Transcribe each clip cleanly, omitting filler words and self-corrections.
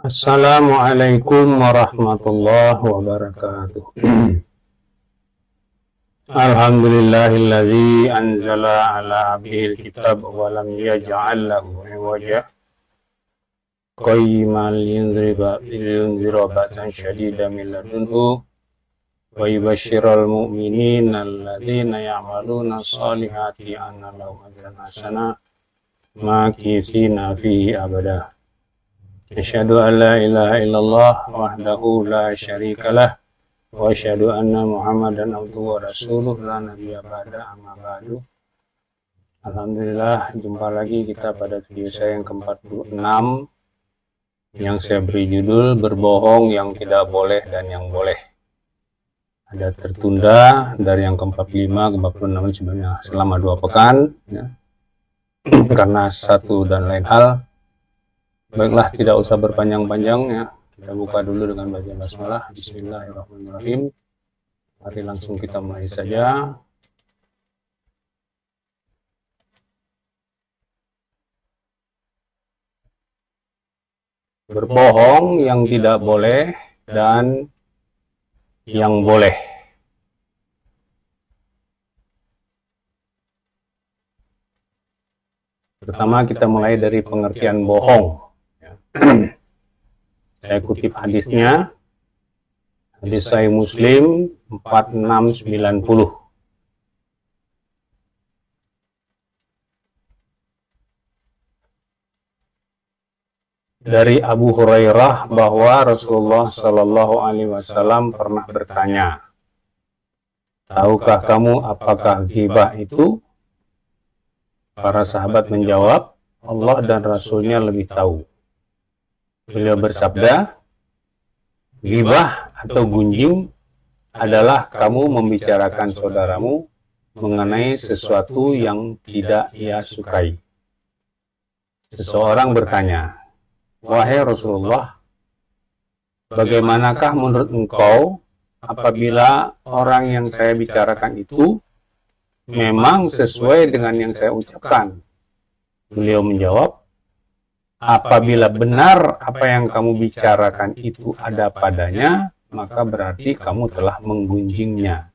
Assalamualaikum warahmatullahi wabarakatuh. Alhamdulillahilladzi anzala ala abdihil kitab wa lam yaj'al lahu iwaja qayyiman liyunzira ba'san syadidan min ladunhu wa yubashshiral mu'minina alladzina ya'maluna shalihati anna lahum ajran hasana makithina fihi abada. Asyhadu an la ilaha illallah wahdahu la syarikalah wa asyhadu anna Muhammadan abduhu wa rasuluh la nabiyya ba'da amma ba'du. Alhamdulillah, jumpa lagi kita pada video saya yang ke-46 yang saya beri judul berbohong yang tidak boleh dan yang boleh. Ada tertunda dari yang ke-45 ke-46 sebenarnya selama 2 pekan ya. Karena satu dan lain hal. Baiklah, tidak usah berpanjang-panjang ya. Kita buka dulu dengan baca basmalah. Bismillahirrahmanirrahim. Mari langsung kita mulai saja. Berbohong yang tidak boleh dan yang boleh. Pertama kita mulai dari pengertian bohong. Saya kutip hadisnya, hadis Sahih Muslim 4690. Dari Abu Hurairah bahwa Rasulullah Shallallahu Alaihi Wasallam pernah bertanya, tahukah kamu apakah ghibah itu? Para sahabat menjawab, Allah dan Rasulnya lebih tahu. Beliau bersabda, ghibah atau gunjing adalah kamu membicarakan saudaramu mengenai sesuatu yang tidak ia sukai. Seseorang bertanya, wahai Rasulullah, bagaimanakah menurut engkau apabila orang yang saya bicarakan itu memang sesuai dengan yang saya ucapkan? Beliau menjawab, apabila benar apa yang kamu bicarakan itu ada padanya, maka berarti kamu telah menggunjingnya.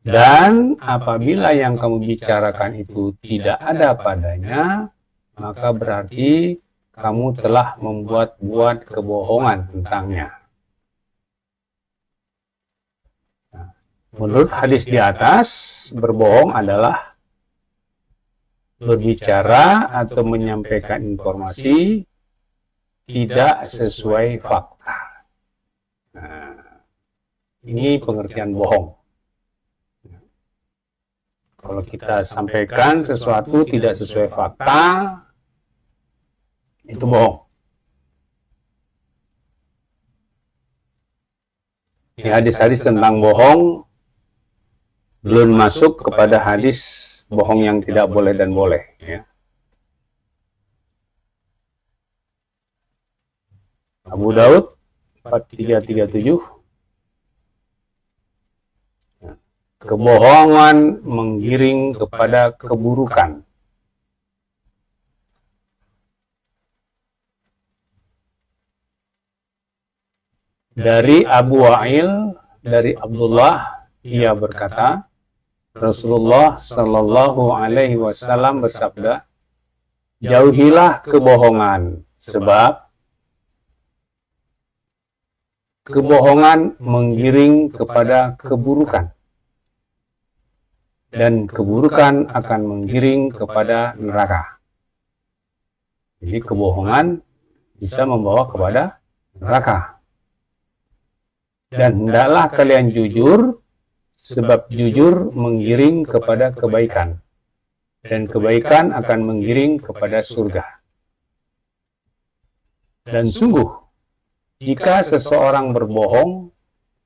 Dan apabila yang kamu bicarakan itu tidak ada padanya, maka berarti kamu telah membuat-buat kebohongan tentangnya. Menurut hadis di atas, berbohong adalah berbicara atau menyampaikan informasi tidak sesuai fakta. Nah, ini pengertian bohong. Kalau kita sampaikan sesuatu tidak sesuai fakta, itu bohong. Ini hadis-hadis tentang bohong belum masuk kepada hadis bohong yang tidak boleh dan boleh ya. Abu Daud 4337, kebohongan menggiring kepada keburukan. Dari Abu Wa'il, dari Abdullah, ia berkata, Rasulullah Shallallahu Alaihi Wasallam bersabda, jauhilah kebohongan, sebab kebohongan menggiring kepada keburukan, dan keburukan akan menggiring kepada neraka. Jadi kebohongan bisa membawa kepada neraka. Dan hendaklah kalian jujur, sebab jujur menggiring kepada kebaikan, dan kebaikan akan menggiring kepada surga. Dan sungguh, jika seseorang berbohong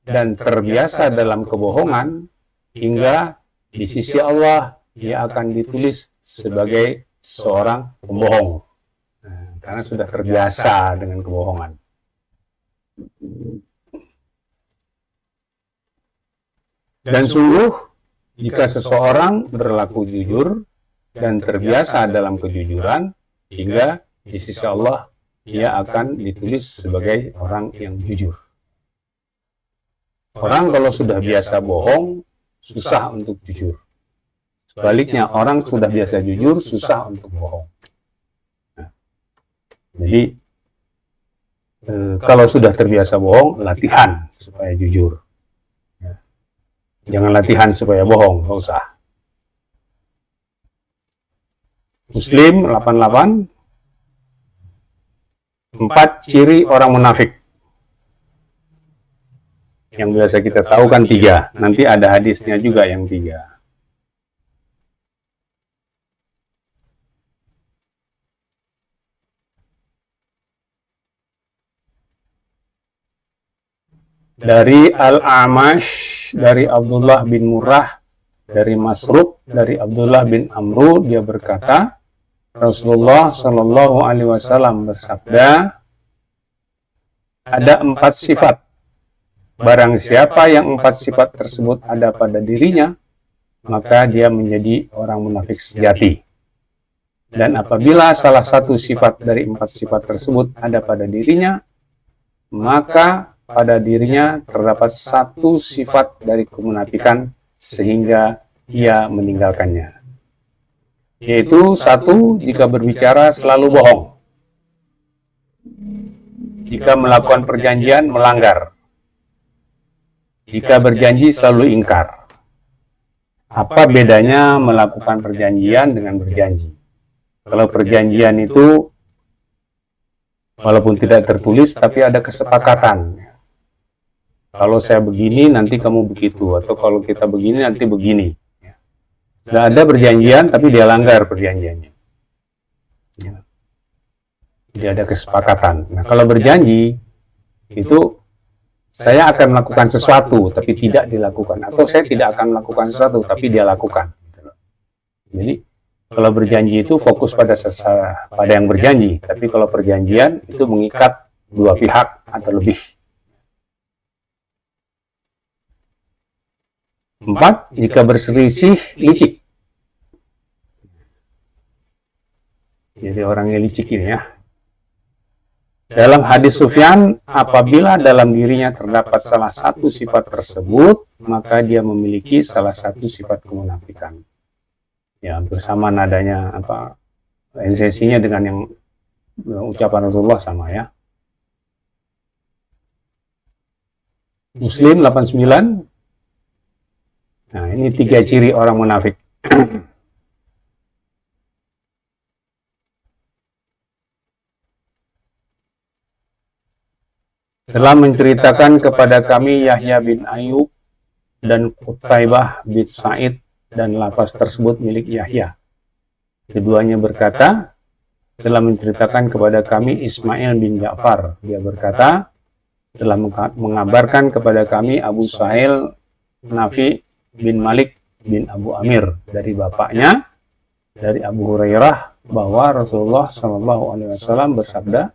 dan terbiasa dalam kebohongan, hingga di sisi Allah ia akan ditulis sebagai seorang pembohong. Karena sudah terbiasa dengan kebohongan. Dan sungguh, jika seseorang berlaku jujur dan terbiasa dalam kejujuran, hingga di sisi Allah dia akan ditulis sebagai orang yang jujur. Orang kalau sudah biasa bohong, susah untuk jujur. Sebaliknya, orang sudah biasa jujur, susah untuk bohong. Nah, jadi, kalau sudah terbiasa bohong, latihan supaya jujur. Jangan latihan supaya bohong, nggak usah. Muslim 88. 4 ciri orang munafik. Yang biasa kita tahu kan 3. Nanti ada hadisnya juga yang 3. Dari Al-A'mash, dari Abdullah bin Murrah, dari Masruq, dari Abdullah bin Amru, dia berkata, Rasulullah Shallallahu Alaihi Wasallam bersabda, ada 4 sifat. Barang siapa yang 4 sifat tersebut ada pada dirinya, maka dia menjadi orang munafik sejati. Dan apabila salah satu sifat dari 4 sifat tersebut ada pada dirinya, maka pada dirinya terdapat satu sifat dari kemunafikan sehingga ia meninggalkannya. Yaitu 1, jika berbicara selalu bohong. Jika melakukan perjanjian melanggar. Jika berjanji selalu ingkar. Apa bedanya melakukan perjanjian dengan berjanji? Kalau perjanjian itu walaupun tidak tertulis tapi ada kesepakatan. Kalau saya begini, nanti kamu begitu. Atau kalau kita begini, nanti begini. Sudah ada perjanjian, tapi dia langgar perjanjiannya. Jadi ada kesepakatan. Nah, kalau berjanji, itu saya akan melakukan sesuatu, tapi tidak dilakukan. Atau saya tidak akan melakukan sesuatu, tapi dia lakukan. Jadi, kalau berjanji itu fokus pada yang berjanji. Tapi kalau perjanjian, itu mengikat dua pihak atau lebih. 4, jika berselisih, licik. Jadi orangnya licik ini ya. Dalam hadis Sufyan, apabila dalam dirinya terdapat salah satu sifat tersebut, maka dia memiliki salah satu sifat kemunafikan. Ya, hampir sama nadanya esensinya dengan yang ucapan Rasulullah sama ya. Muslim 89. Nah, ini 3 ciri orang munafik. Telah menceritakan kepada kami Yahya bin Ayub dan Qutaibah bin Sa'id, dan lafaz tersebut milik Yahya. Keduanya berkata, telah menceritakan kepada kami Ismail bin Ja'far. Dia berkata, telah mengabarkan kepada kami Abu Sahil Nafi bin Malik bin Abu Amir dari bapaknya, dari Abu Hurairah, bahwa Rasulullah SAW bersabda,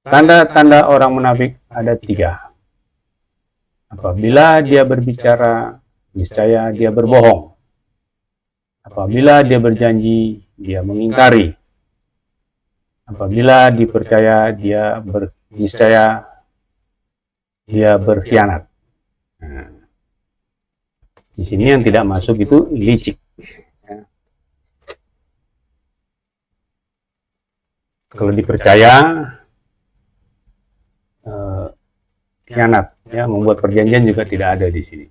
tanda-tanda orang munafik ada 3. Apabila dia berbicara, niscaya dia berbohong. Apabila dia berjanji, dia mengingkari. Apabila dipercaya, niscaya dia berkhianat. Nah, di sini yang tidak masuk itu licik. Kalau dipercaya, khianat, ya, membuat perjanjian juga tidak ada di sini.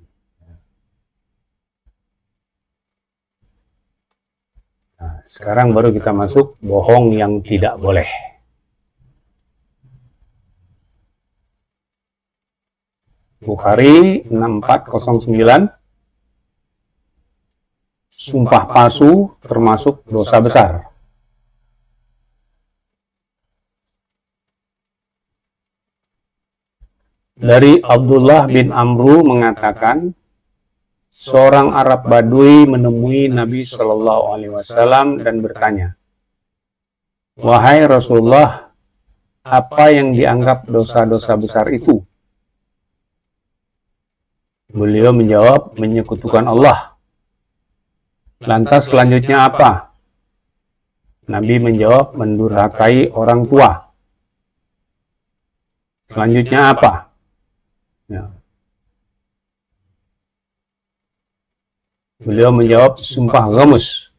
Nah, sekarang baru kita masuk bohong yang tidak boleh. Bukhari 6409. Sumpah palsu termasuk dosa besar. Dari Abdullah bin Amru mengatakan, seorang Arab Badui menemui Nabi Shallallahu Alaihi Wasallam dan bertanya, wahai Rasulullah, apa yang dianggap dosa-dosa besar itu? Beliau menjawab, menyekutukan Allah. Lantas selanjutnya apa? Nabi menjawab, mendurhakai orang tua. Selanjutnya apa? Ya. Beliau menjawab, sumpah ghamus.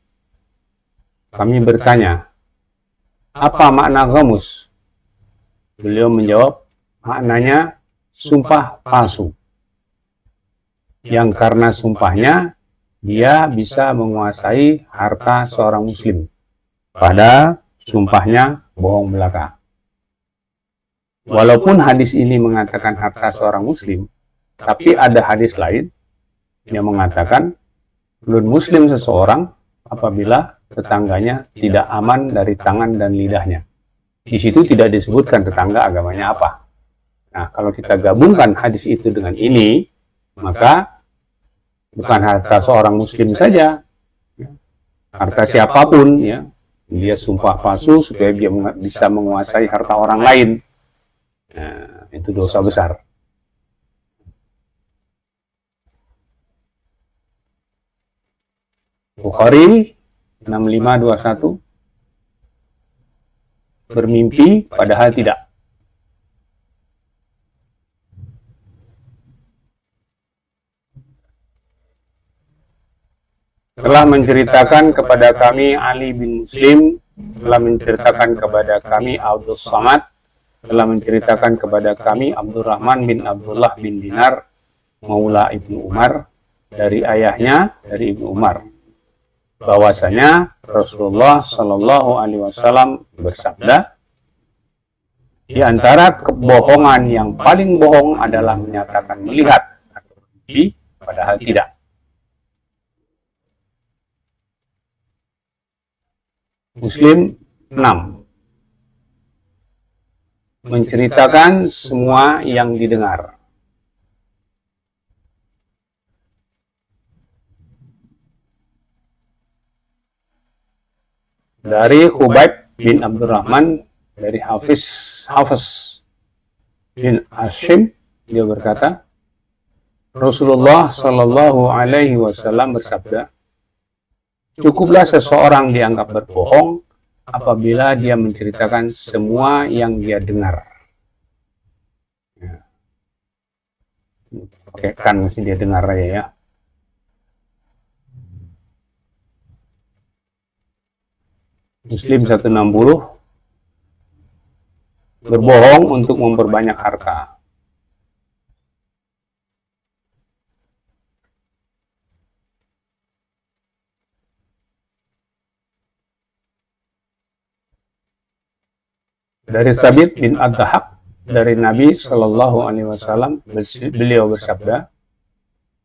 Kami bertanya, apa makna ghamus? Beliau menjawab, maknanya sumpah palsu. Yang karena sumpahnya, dia bisa menguasai harta seorang muslim. Padahal sumpahnya bohong belaka. Walaupun hadis ini mengatakan harta seorang muslim, tapi ada hadis lain yang mengatakan non-muslim seseorang apabila tetangganya tidak aman dari tangan dan lidahnya. Di situ tidak disebutkan tetangga agamanya apa. Nah, kalau kita gabungkan hadis itu dengan ini, maka bukan harta seorang muslim saja, harta siapapun, ya, dia sumpah palsu supaya dia bisa menguasai harta orang lain. Nah, itu dosa besar. Bukhari 6521, bermimpi padahal tidak. Telah menceritakan kepada kami Ali bin Muslim, telah menceritakan kepada kami Abdul Samad, telah menceritakan kepada kami Abdurrahman bin Abdullah bin Dinar, Maula Ibnu Umar, dari ayahnya, dari Ibnu Umar, bahwasanya Rasulullah Shallallahu Alaihi Wasallam bersabda, di antara kebohongan yang paling bohong adalah menyatakan melihat atau bermimpi padahal tidak. Muslim 6, menceritakan semua yang didengar. Dari Khubayb bin Abdurrahman, dari Hafiz bin Hashim, dia berkata, Rasulullah Shallallahu Alaihi Wasallam bersabda, cukuplah seseorang dianggap berbohong apabila dia menceritakan semua yang dia dengar. Ya. Pakai kan mesti dia dengar aja ya. Muslim 160, berbohong untuk memperbanyak harta. Dari Sabit bin Ad-Dahak, dari Nabi Shallallahu Alaihi Wasallam, beliau bersabda,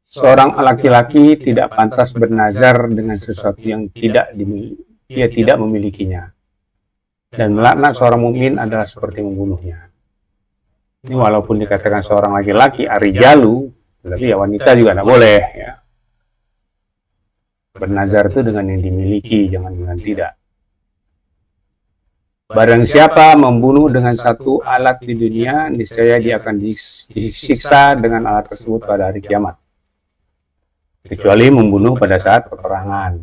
seorang laki-laki tidak pantas bernazar dengan sesuatu yang dia tidak memilikinya, dan melaknat seorang mukmin adalah seperti membunuhnya. Ini walaupun dikatakan seorang laki-laki arijalu, tapi ya wanita juga tidak boleh. Ya. Bernazar itu dengan yang dimiliki, jangan dengan tidak. Barang siapa membunuh dengan satu alat di dunia, niscaya dia akan disiksa dengan alat tersebut pada hari kiamat. Kecuali membunuh pada saat peperangan.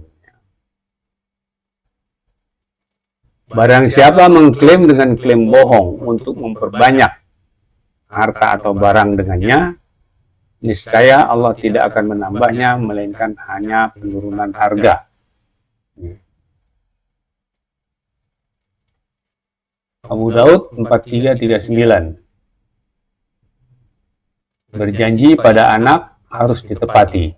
Barang siapa mengklaim dengan klaim bohong untuk memperbanyak harta atau barang dengannya, niscaya Allah tidak akan menambahnya, melainkan hanya penurunan harga. Abu Daud 4339, berjanji pada anak harus ditepati.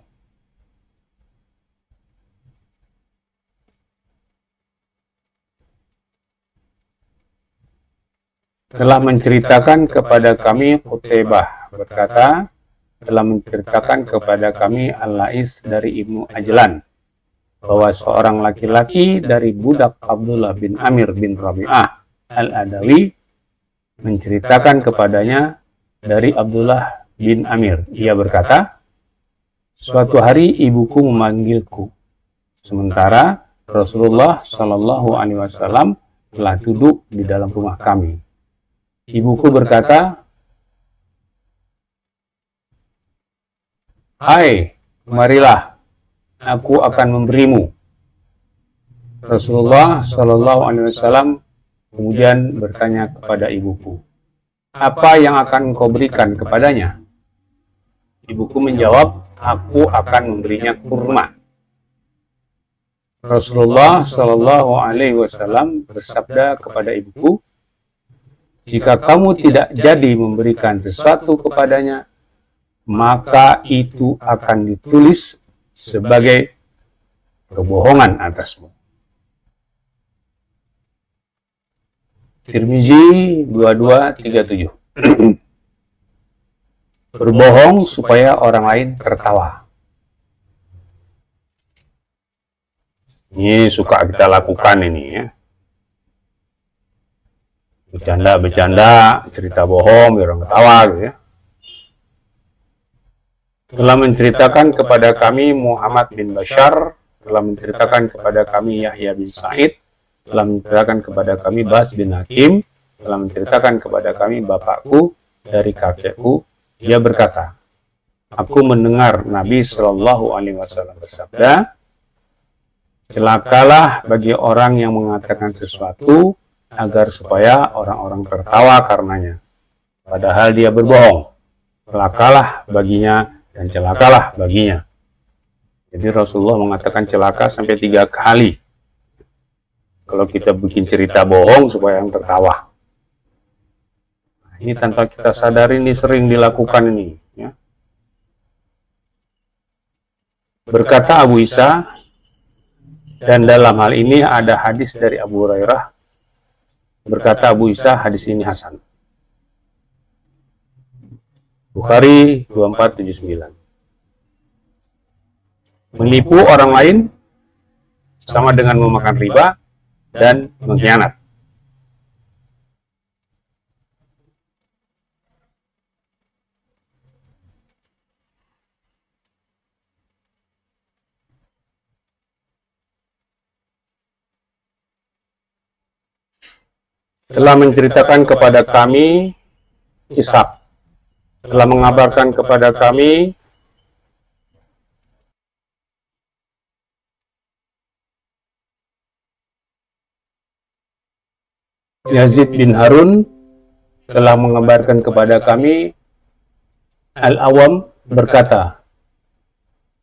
Telah menceritakan kepada kami Qutaibah berkata, telah menceritakan kepada kami Al-Lais dari Ibnu Ajlan, bahwa seorang laki-laki dari budak Abdullah bin Amir bin Rabi'ah Al-Adawi menceritakan kepadanya dari Abdullah bin Amir. Ia berkata, suatu hari ibuku memanggilku, sementara Rasulullah Shallallahu Alaihi Wasallam telah duduk di dalam rumah kami. Ibuku berkata, hai, kemarilah, aku akan memberimu. Rasulullah Shallallahu Alaihi Wasallam kemudian bertanya kepada ibuku, apa yang akan engkau berikan kepadanya? Ibuku menjawab, aku akan memberinya kurma. Rasulullah Shallallahu Alaihi Wasallam bersabda kepada ibuku, jika kamu tidak jadi memberikan sesuatu kepadanya, maka itu akan ditulis sebagai kebohongan atasmu. Tirmizi 2237. Berbohong supaya orang lain tertawa. Ini suka kita lakukan ini ya. Bercanda-bercanda, cerita bohong biar orang ketawa gitu ya. Telah menceritakan kepada kami Muhammad bin Bashar, telah menceritakan kepada kami Yahya bin Sa'id, telah menceritakan kepada kami Bas bin Hakim, telah menceritakan kepada kami bapakku dari kakekku. Dia berkata, aku mendengar Nabi Shallallahu Alaihi Wasallam bersabda, celakalah bagi orang yang mengatakan sesuatu agar supaya orang-orang tertawa karenanya, padahal dia berbohong. Celakalah baginya dan celakalah baginya. Jadi Rasulullah mengatakan celaka sampai 3 kali. Kalau kita bikin cerita bohong supaya yang tertawa. Ini tanpa kita sadari ini sering dilakukan ini. Ya. Berkata Abu Isa, dan dalam hal ini ada hadis dari Abu Hurairah. Berkata Abu Isa, hadis ini hasan. Bukhari 2479. Menipu orang lain sama dengan memakan riba dan mengkhianat. Telah menceritakan kepada kami Ishaq, telah mengabarkan kepada kami Yazid bin Harun, telah mengabarkan kepada kami Al-Awam berkata,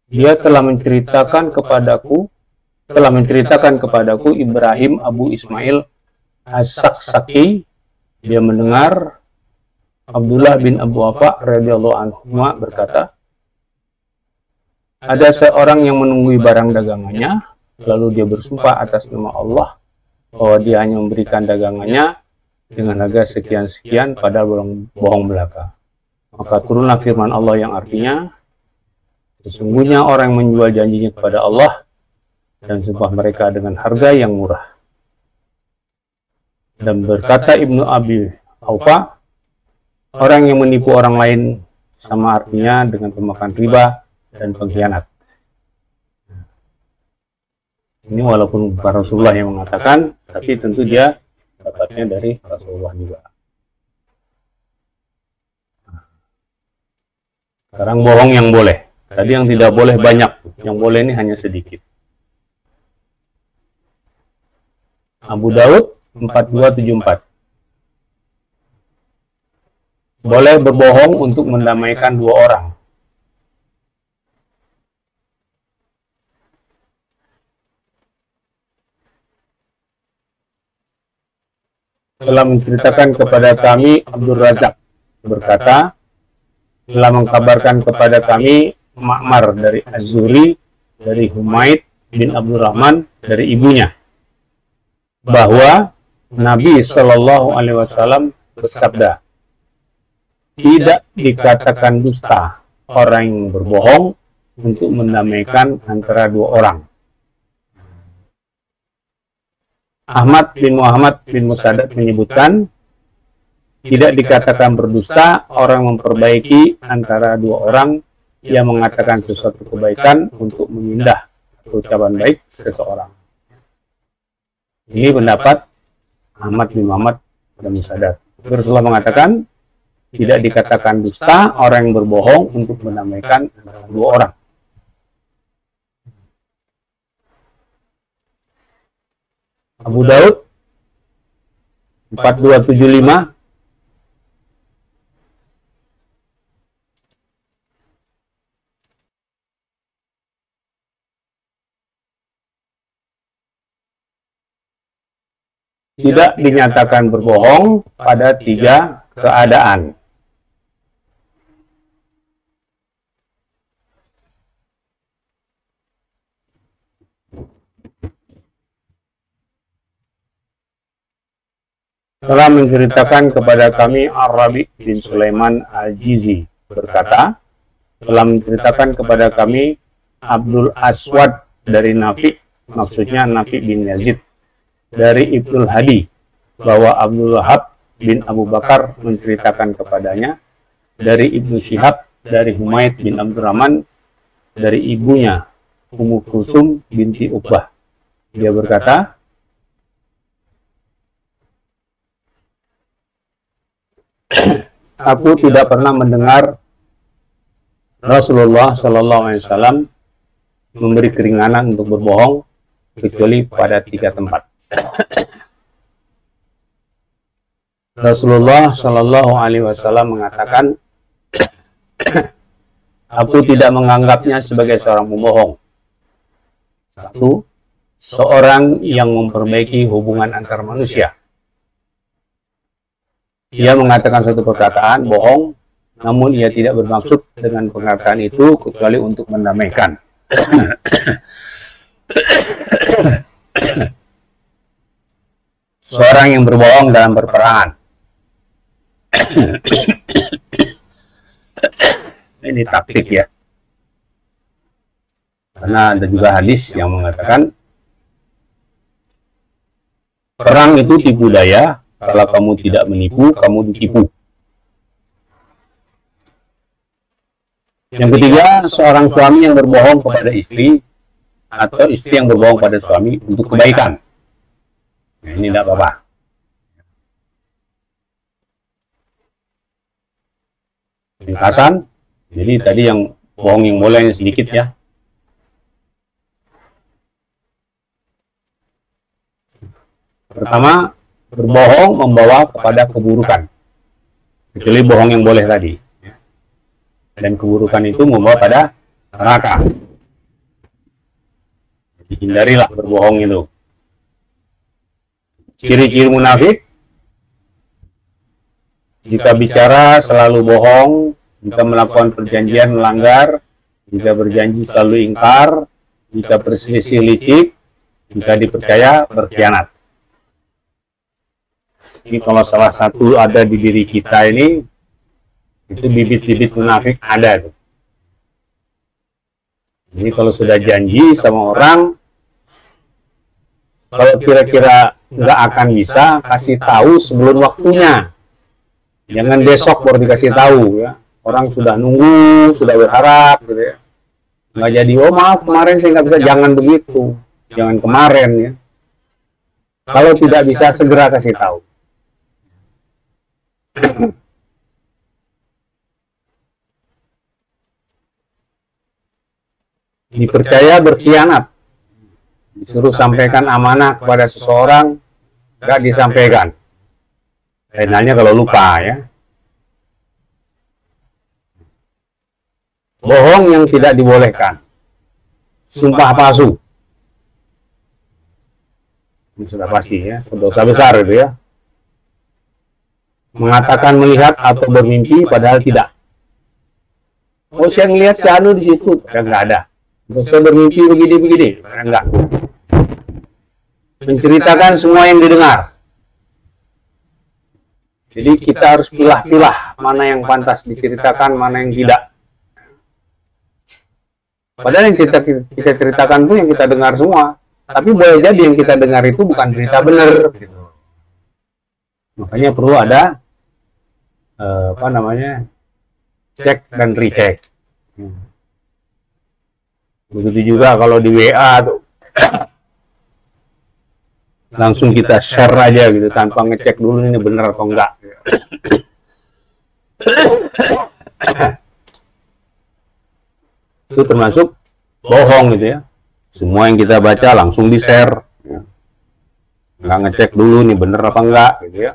dia telah menceritakan kepadaku Ibrahim Abu Ismail As-Saksaki, dia mendengar Abdullah bin Abu Wafa radhiyallahu anhu berkata, ada seorang yang menunggui barang dagangannya, lalu dia bersumpah atas nama Allah bahwa dia hanya memberikan dagangannya dengan harga sekian-sekian padahal bohong belaka. Maka turunlah firman Allah yang artinya, sesungguhnya orang yang menjual janjinya kepada Allah dan sumpah mereka dengan harga yang murah. Dan berkata Ibnu Abi Aufa, orang yang menipu orang lain sama artinya dengan pemakan riba dan pengkhianat. Ini walaupun bukan Rasulullah yang mengatakan, tapi tentu dia dapatnya dari Rasulullah juga. Sekarang bohong yang boleh. Tadi yang tidak boleh banyak, yang boleh ini hanya sedikit. Abu Daud 4274. Boleh berbohong untuk mendamaikan 2 orang. Telah menceritakan kepada kami Abdul Razak berkata, telah mengkabarkan kepada kami Ma'mar dari Az-Zuhri dari Humaid bin Abdurrahman dari ibunya bahwa Nabi Shallallahu Alaihi Wasallam bersabda, tidak dikatakan dusta orang yang berbohong untuk mendamaikan antara 2 orang. Ahmad bin Muhammad bin Musaddad menyebutkan, tidak dikatakan berdusta orang memperbaiki antara 2 orang yang mengatakan sesuatu kebaikan untuk memindah ucapan baik seseorang. Ini pendapat Ahmad bin Muhammad bin Musaddad. Rasulullah mengatakan, tidak dikatakan dusta orang yang berbohong untuk mendamaikan antara 2 orang. Abu Daud 4275. Tidak dinyatakan berbohong pada 3 keadaan. Telah menceritakan kepada kami Ar-Rabi bin Sulaiman Al-Jizi berkata, telah menceritakan kepada kami Abdul Aswad dari Nafi, maksudnya Nafi bin Yazid, dari Ibnul Hadi, bahwa Abdul Wahab bin Abu Bakar menceritakan kepadanya, dari Ibnu Syihab, dari Humaid bin Abdurrahman, dari ibunya Ummu Kulsum binti Uqbah. Dia berkata, aku tidak pernah mendengar Rasulullah SAW memberi keringanan untuk berbohong kecuali pada 3 tempat. Rasulullah SAW mengatakan, aku tidak menganggapnya sebagai seorang pembohong. 1. Seorang yang memperbaiki hubungan antar manusia. Ia mengatakan suatu perkataan bohong, namun ia tidak bermaksud dengan perkataan itu kecuali untuk mendamaikan. Seorang yang berbohong dalam berperangan. Ini taktik ya. Karena ada juga hadis yang mengatakan perang itu tipu daya. Kalau kamu tidak menipu, kamu ditipu. Yang ketiga, seorang suami yang berbohong kepada istri, atau istri yang berbohong pada suami untuk kebaikan. Nah, ini tidak apa-apa. Ringkasan, jadi tadi yang bohong yang boleh sedikit ya. Pertama, berbohong membawa kepada keburukan, kecuali bohong yang boleh tadi, dan keburukan itu membawa pada neraka. Hindarilah berbohong itu. Ciri-ciri munafik: jika bicara selalu bohong, jika melakukan perjanjian melanggar, jika berjanji selalu ingkar, jika berselisih licik, jika dipercaya berkhianat. Ini kalau salah satu ada di diri kita ini, itu bibit-bibit munafik ada tuh. Jadi kalau sudah janji sama orang, kalau kira-kira nggak akan bisa, kasih tahu sebelum waktunya. Jangan besok baru dikasih tahu ya. Orang sudah nunggu, sudah berharap gitu ya. Nggak jadi, oh maaf kemarin saya nggak bisa. Jangan begitu. Jangan kemarin ya. Kalau tidak bisa segera kasih tahu. Dipercaya berkhianat. Disuruh sampaikan amanah kepada seseorang, nggak disampaikan. Lain halnya kalau lupa ya. Bohong yang tidak dibolehkan. Sumpah palsu. Ini sudah pasti ya, dosa besar itu ya. Mengatakan melihat atau bermimpi padahal tidak. Oh, saya ngelihat si Anu di situ, padahal nggak ada. Saya bermimpi begini-begini, padahal enggak. Menceritakan semua yang didengar. Jadi kita harus pilah-pilah mana yang pantas diceritakan, mana yang tidak. Padahal yang kita ceritakan itu yang kita dengar semua. Tapi boleh jadi yang kita dengar itu bukan berita benar. Makanya perlu ada cek dan recheck. Begitu juga kalau di WA tuh langsung kita share aja gitu tanpa ngecek dulu ini benar atau enggak. Itu termasuk bohong gitu ya. Semua yang kita baca langsung di share. nggak ngecek dulu nih bener apa enggak gitu ya.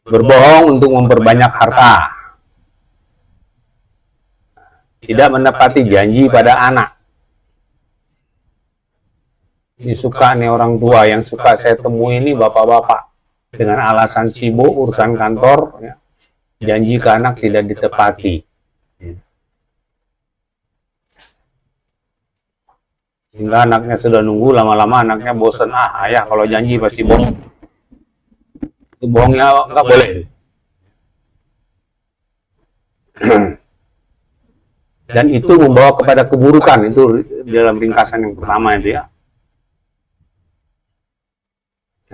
Berbohong untuk memperbanyak harta. Tidak menepati janji pada anak. Ini suka nih orang tua yang suka saya temui ini bapak-bapak dengan alasan sibuk urusan kantor ya. Janji ke anak tidak ditepati. Sehingga anaknya sudah nunggu, lama-lama anaknya bosan, ayah kalau janji pasti bohong. Itu bohongnya nggak boleh. Dan itu membawa kepada keburukan, itu dalam ringkasan yang pertama itu ya.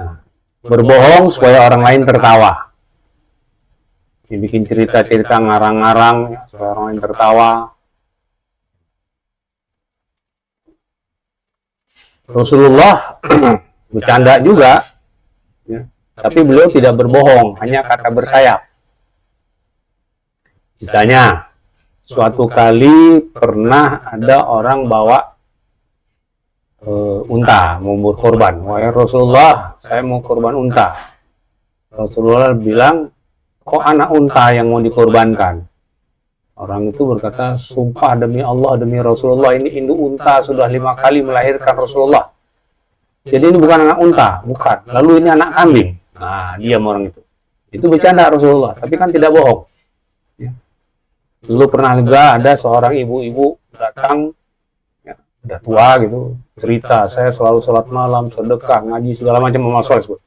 Nah, berbohong supaya orang lain tertawa. Dibikin cerita-cerita ngarang-ngarang ya, supaya orang lain tertawa. Rasulullah bercanda juga, ya. Tapi beliau tidak berbohong, hanya kata bersayap. Misalnya, suatu kali pernah ada orang bawa unta, mau berkorban. Wahai Rasulullah, saya mau korban unta. Rasulullah bilang, kok anak unta yang mau dikorbankan? Orang itu berkata, sumpah demi Allah, demi Rasulullah, ini induk unta sudah 5 kali melahirkan Rasulullah. Jadi ini bukan anak unta, bukan. Lalu ini anak kambing. Nah, diam orang itu. Itu bercanda Rasulullah, tapi kan tidak bohong. Ya. Dulu pernah juga ada seorang ibu-ibu datang, ya, udah tua gitu, cerita, saya selalu sholat malam, sedekah, ngaji, segala macam amal soleh.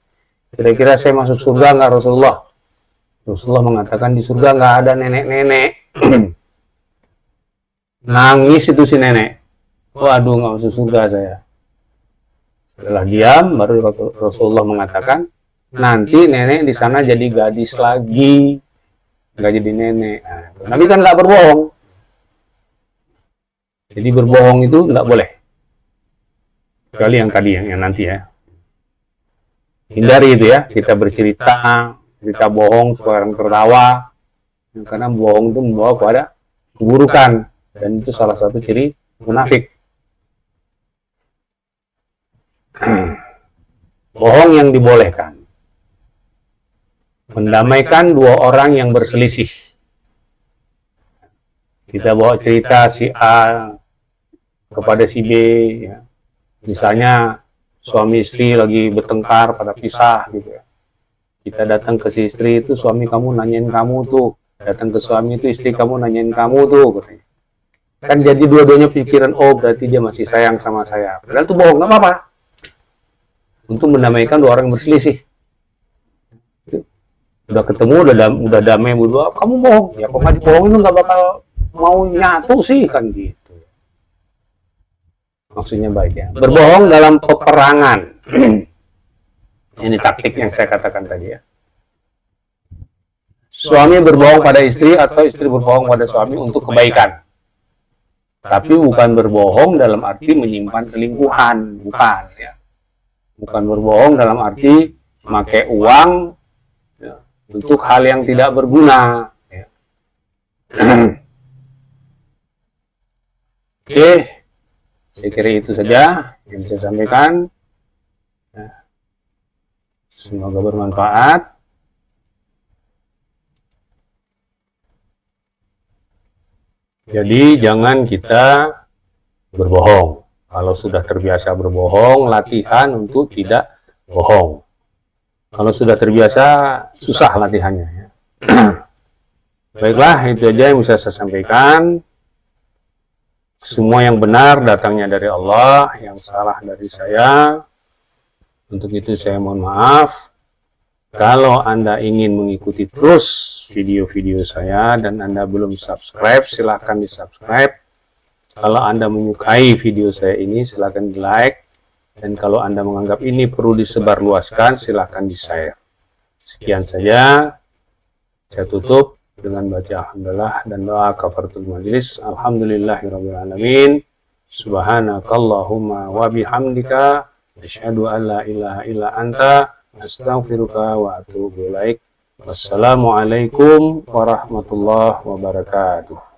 Kira-kira saya masuk surga nggak Rasulullah? Rasulullah mengatakan di surga nggak ada nenek-nenek. Nangis itu si nenek. Waduh, nggak masuk surga saya. Setelah diam, baru Rasulullah mengatakan, nanti nenek di sana jadi gadis lagi, nggak jadi nenek. Nah, Nabi kan nggak berbohong. Jadi berbohong itu nggak boleh. Kecuali yang tadi, yang nanti ya. Hindari itu ya, kita bercerita, cerita bohong supaya orang tertawa. Karena bohong itu membawa kepada keburukan. Dan itu salah satu ciri munafik. Bohong yang dibolehkan. Mendamaikan dua orang yang berselisih. Kita bawa cerita si A kepada si B. Ya. Misalnya suami istri lagi bertengkar pada pisah gitu ya. Kita datang ke si istri itu, suami kamu nanyain kamu tuh. Datang ke suami itu, istri kamu nanyain kamu tuh. Kan jadi dua-duanya pikiran, oh berarti dia masih sayang sama saya. Padahal itu bohong, nggak apa-apa. Untuk mendamaikan dua orang yang berselisih. Udah ketemu, udah damai berdua, kamu bohong. Ya kok nggak bohong itu nggak bakal mau nyatu sih, kan gitu. Maksudnya baik ya. Berbohong dalam peperangan. Ini taktik yang saya katakan tadi ya. Suami berbohong pada istri atau istri berbohong pada suami untuk kebaikan. Tapi bukan berbohong dalam arti menyimpan selingkuhan, bukan ya. Bukan berbohong dalam arti memakai uang ya, untuk hal yang tidak berguna. Ya. Oke, saya kira itu saja yang saya sampaikan. Ya. Semoga bermanfaat. Jadi jangan kita berbohong. Kalau sudah terbiasa berbohong, latihan untuk tidak bohong. Kalau sudah terbiasa, susah latihannya. Ya. Baiklah, itu aja yang bisa saya sampaikan. Semua yang benar datangnya dari Allah, yang salah dari saya. Untuk itu saya mohon maaf. Kalau Anda ingin mengikuti terus video-video saya dan Anda belum subscribe, silahkan di-subscribe. Kalau Anda menyukai video saya ini, silahkan di-like. Dan kalau Anda menganggap ini perlu disebarluaskan, silahkan di-share. Sekian saja. Saya tutup dengan baca alhamdulillah dan doa kafaratul majlis. Alhamdulillahirrabbilalamin. Subhanakallahumma wa bihamdika. Asyhadu an la ilaha illa anta. Astaghfiruka wa atubu ilaik. Wassalamualaikum warahmatullahi wabarakatuh.